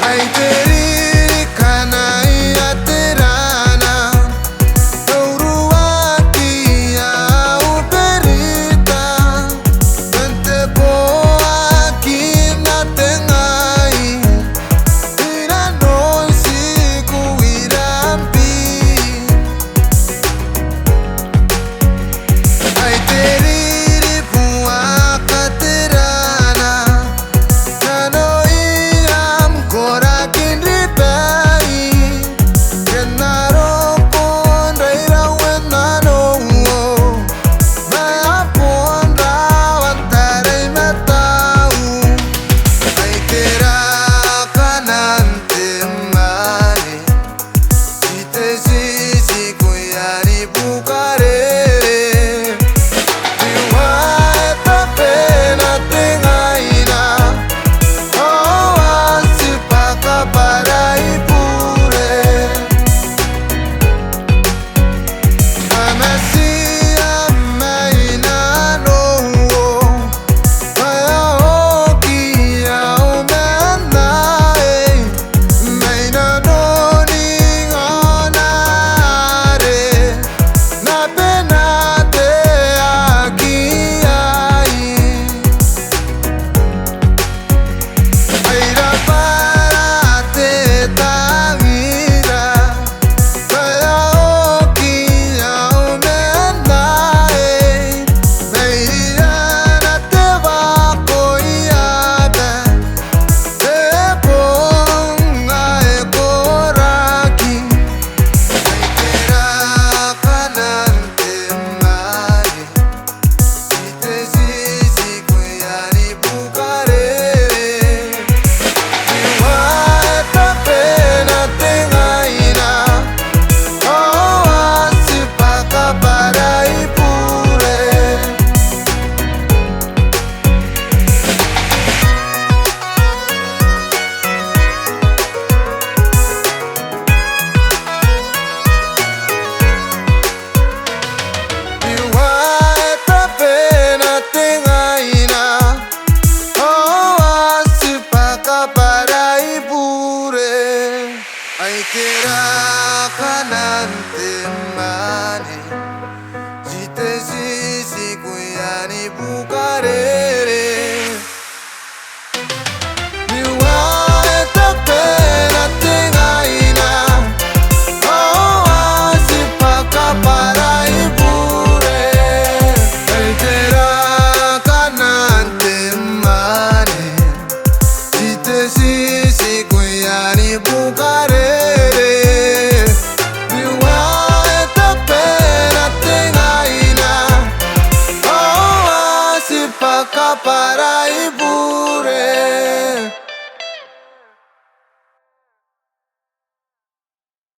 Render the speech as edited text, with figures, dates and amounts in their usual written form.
Ay teri kanai aterana Tauruaki au perita Tente poaki na tengai Ira noisi ku irampi Ay teri ripuaka terana Kanoi Korakin ripai Kenaro pon raira wenano Maya pon rawan taray matau Ay kera kanante mare Site sisi kuyari bukare Iwai tapena tengaina para ipure Amasia maina no Maya oki au menae Maina no ningonare Na pena te aki ai Aira Ay kera kanante mane Jite sisi kuyani bukarere Niwae tapena tengaina Oh asipaka para ipure Ay kera kanante mane Jite sisi kuyani bukarere para ipure